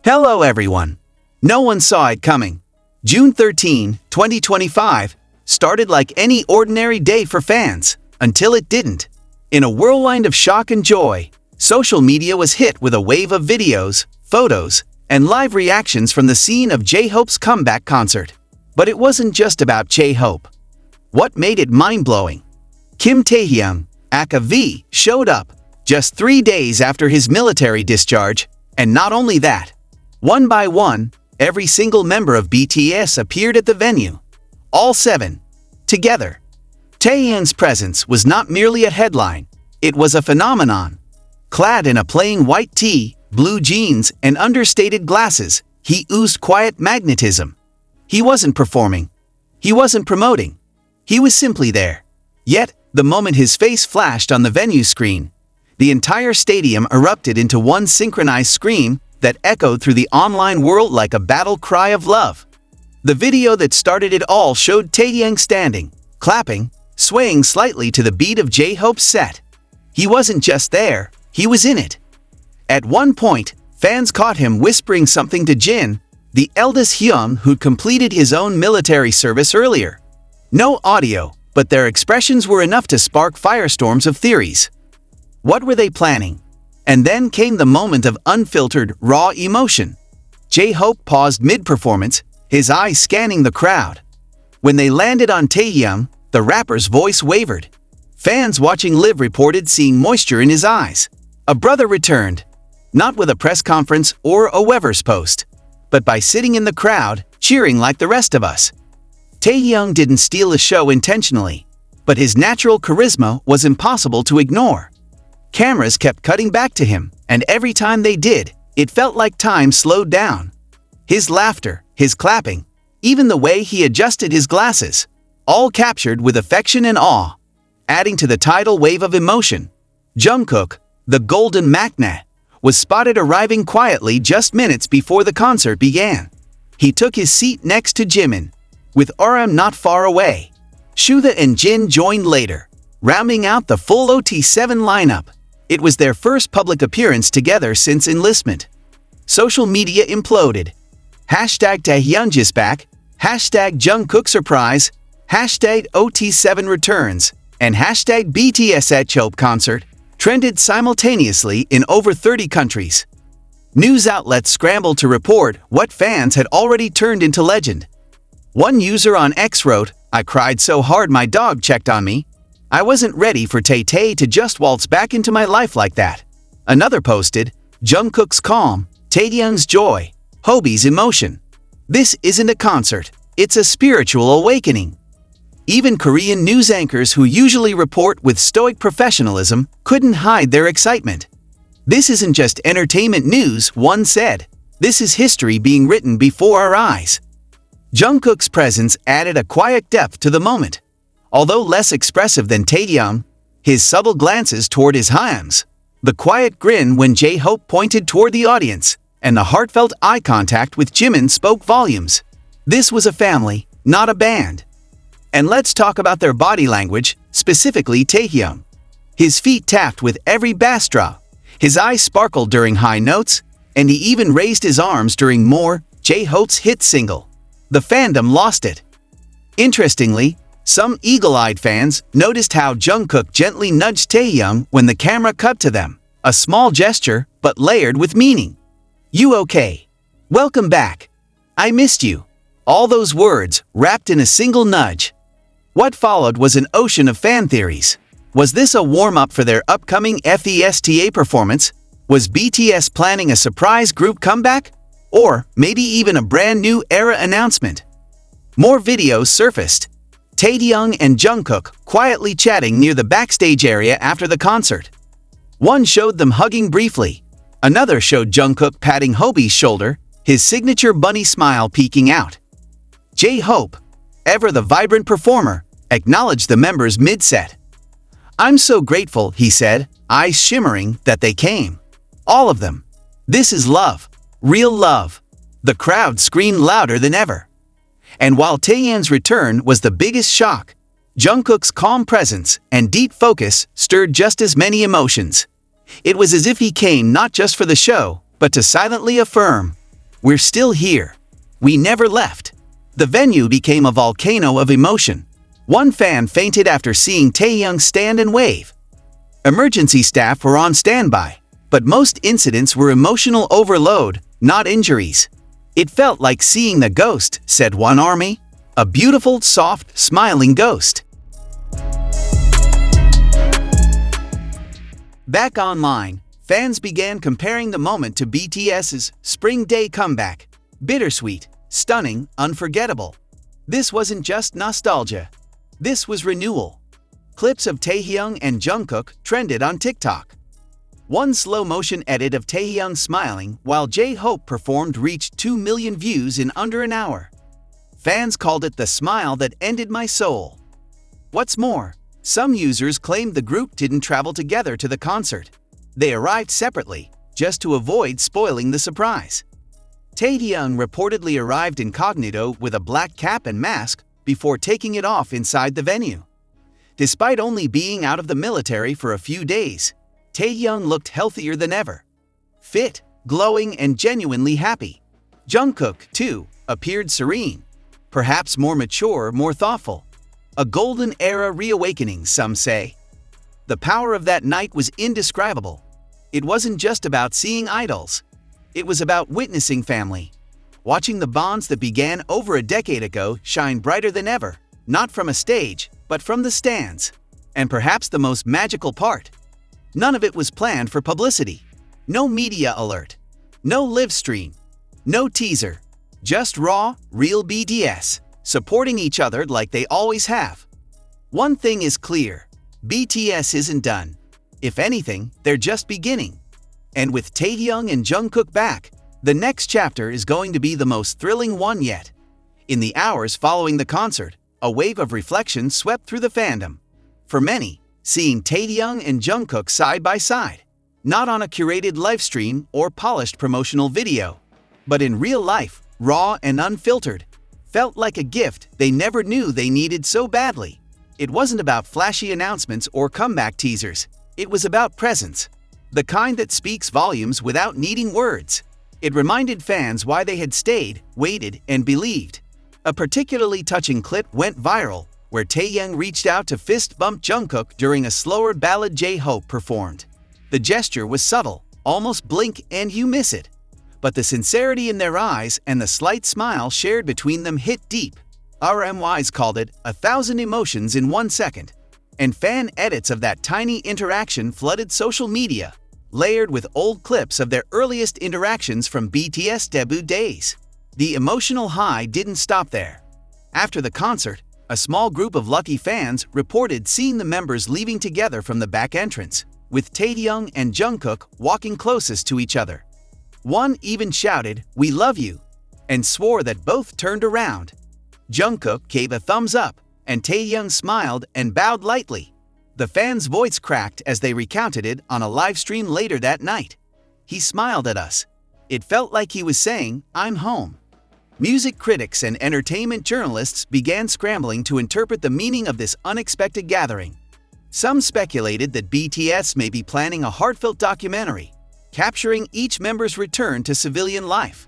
Hello everyone. No one saw it coming. June 13, 2025 started like any ordinary day for fans, until it didn't. In a whirlwind of shock and joy, social media was hit with a wave of videos, photos, and live reactions from the scene of J-Hope's comeback concert. But it wasn't just about J-Hope. What made it mind-blowing? Kim Taehyung, aka V, showed up just 3 days after his military discharge, and not only that, one by one, every single member of BTS appeared at the venue. All 7. Together. Taehyung's presence was not merely a headline, it was a phenomenon. Clad in a plain white tee, blue jeans, and understated glasses, he oozed quiet magnetism. He wasn't performing. He wasn't promoting. He was simply there. Yet, the moment his face flashed on the venue screen, the entire stadium erupted into one synchronized scream that echoed through the online world like a battle cry of love. The video that started it all showed Taehyung standing, clapping, swaying slightly to the beat of J-Hope's set. He wasn't just there, he was in it. At one point, fans caught him whispering something to Jin, the eldest Hyung who'd completed his own military service earlier. No audio, but their expressions were enough to spark firestorms of theories. What were they planning? And then came the moment of unfiltered, raw emotion. J-Hope paused mid-performance, his eyes scanning the crowd. When they landed on Taehyung, the rapper's voice wavered. Fans watching live reported seeing moisture in his eyes. A brother returned, not with a press conference or a Weverse post, but by sitting in the crowd, cheering like the rest of us. Taehyung didn't steal the show intentionally, but his natural charisma was impossible to ignore. Cameras kept cutting back to him, and every time they did, it felt like time slowed down. His laughter, his clapping, even the way he adjusted his glasses, all captured with affection and awe. Adding to the tidal wave of emotion, Jungkook, the golden maknae, was spotted arriving quietly just minutes before the concert began. He took his seat next to Jimin, with RM not far away. Suga and Jin joined later, rounding out the full OT7 lineup. It was their first public appearance together since enlistment. Social media imploded. #Taehyung is back, #Jungkook surprise, #OT7 returns, and #BTS at Chope concert trended simultaneously in over 30 countries. News outlets scrambled to report what fans had already turned into legend. One user on X wrote, "I cried so hard my dog checked on me. I wasn't ready for Tay-Tay to just waltz back into my life like that." Another posted, "Jungkook's calm, Taehyung's joy, Hobi's emotion. This isn't a concert, it's a spiritual awakening." Even Korean news anchors who usually report with stoic professionalism couldn't hide their excitement. "This isn't just entertainment news," one said. "This is history being written before our eyes." Jungkook's presence added a quiet depth to the moment. Although less expressive than Taehyung, his subtle glances toward his hams, the quiet grin when J-Hope pointed toward the audience, and the heartfelt eye contact with Jimin spoke volumes. This was a family, not a band. And let's talk about their body language, specifically Taehyung. His feet tapped with every bass drop, his eyes sparkled during high notes, and he even raised his arms during more J-Hope's hit single. The fandom lost it. Interestingly, some eagle-eyed fans noticed how Jungkook gently nudged Taehyung when the camera cut to them, a small gesture but layered with meaning. "You okay? Welcome back. I missed you." All those words wrapped in a single nudge. What followed was an ocean of fan theories. Was this a warm-up for their upcoming FESTA performance? Was BTS planning a surprise group comeback? Or maybe even a brand new era announcement? More videos surfaced. Taehyung and Jungkook quietly chatting near the backstage area after the concert. One showed them hugging briefly. Another showed Jungkook patting Hobi's shoulder, his signature bunny smile peeking out. J-Hope, ever the vibrant performer, acknowledged the members mid-set. "I'm so grateful," he said, eyes shimmering, "that they came. All of them. This is love. Real love." The crowd screamed louder than ever. And while Taehyung's return was the biggest shock, Jungkook's calm presence and deep focus stirred just as many emotions. It was as if he came not just for the show, but to silently affirm, "We're still here. We never left." The venue became a volcano of emotion. One fan fainted after seeing Taehyung stand and wave. Emergency staff were on standby, but most incidents were emotional overload, not injuries. "It felt like seeing the ghost," said one army. "A beautiful, soft, smiling ghost." Back online, fans began comparing the moment to BTS's Spring Day comeback. Bittersweet, stunning, unforgettable. This wasn't just nostalgia. This was renewal. Clips of Taehyung and Jungkook trended on TikTok. One slow-motion edit of Taehyung smiling while J-Hope performed reached 2 million views in under an hour. Fans called it the smile that ended my soul. What's more, some users claimed the group didn't travel together to the concert. They arrived separately, just to avoid spoiling the surprise. Taehyung reportedly arrived incognito with a black cap and mask before taking it off inside the venue. Despite only being out of the military for a few days, Taehyung looked healthier than ever. Fit, glowing, and genuinely happy. Jungkook, too, appeared serene. Perhaps more mature, more thoughtful. A golden era reawakening, some say. The power of that night was indescribable. It wasn't just about seeing idols. It was about witnessing family. Watching the bonds that began over a decade ago shine brighter than ever, not from a stage, but from the stands. And perhaps the most magical part, none of it was planned for publicity. No media alert. No live stream. No teaser. Just raw, real BTS, supporting each other like they always have. One thing is clear, BTS isn't done. If anything, they're just beginning. And with Taehyung and Jungkook back, the next chapter is going to be the most thrilling one yet. In the hours following the concert, a wave of reflection swept through the fandom. For many, seeing Taehyung and Jungkook side by side, not on a curated livestream or polished promotional video, but in real life, raw and unfiltered, felt like a gift they never knew they needed so badly. It wasn't about flashy announcements or comeback teasers. It was about presence. The kind that speaks volumes without needing words. It reminded fans why they had stayed, waited, and believed. A particularly touching clip went viral, where Taehyung reached out to fist bump Jungkook during a slower ballad J-Hope performed. The gesture was subtle, almost blink and you miss it. But the sincerity in their eyes and the slight smile shared between them hit deep. RMYs called it 1,000 emotions in 1 second. And fan edits of that tiny interaction flooded social media, layered with old clips of their earliest interactions from BTS debut days. The emotional high didn't stop there. After the concert, a small group of lucky fans reported seeing the members leaving together from the back entrance, with Taehyung and Jungkook walking closest to each other. One even shouted, "We love you," and swore that both turned around. Jungkook gave a thumbs up, and Taehyung smiled and bowed lightly. The fan's voice cracked as they recounted it on a live stream later that night. "He smiled at us. It felt like he was saying, 'I'm home.'" Music critics and entertainment journalists began scrambling to interpret the meaning of this unexpected gathering. Some speculated that BTS may be planning a heartfelt documentary, capturing each member's return to civilian life.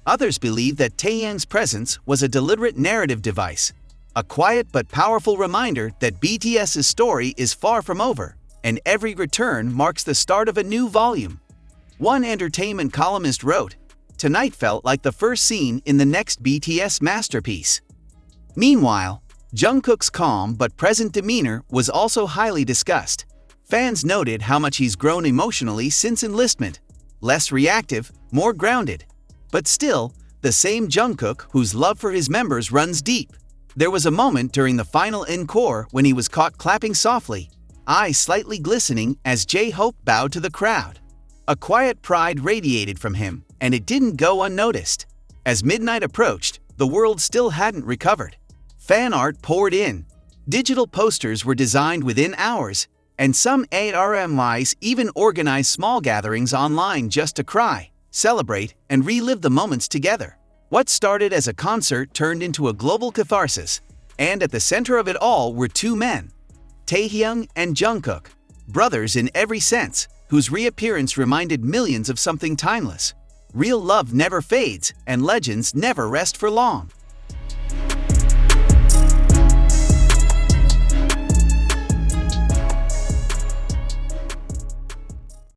Others believe that Taehyung's presence was a deliberate narrative device, a quiet but powerful reminder that BTS's story is far from over, and every return marks the start of a new volume. One entertainment columnist wrote, "Tonight felt like the first scene in the next BTS masterpiece." Meanwhile, Jungkook's calm but present demeanor was also highly discussed. Fans noted how much he's grown emotionally since enlistment. Less reactive, more grounded. But still, the same Jungkook whose love for his members runs deep. There was a moment during the final encore when he was caught clapping softly, eyes slightly glistening as J-Hope bowed to the crowd. A quiet pride radiated from him, and it didn't go unnoticed. As midnight approached, the world still hadn't recovered. Fan art poured in. Digital posters were designed within hours, and some ARMYs even organized small gatherings online just to cry, celebrate, and relive the moments together. What started as a concert turned into a global catharsis, and at the center of it all were two men, Taehyung and Jungkook, brothers in every sense, whose reappearance reminded millions of something timeless. Real love never fades, and legends never rest for long.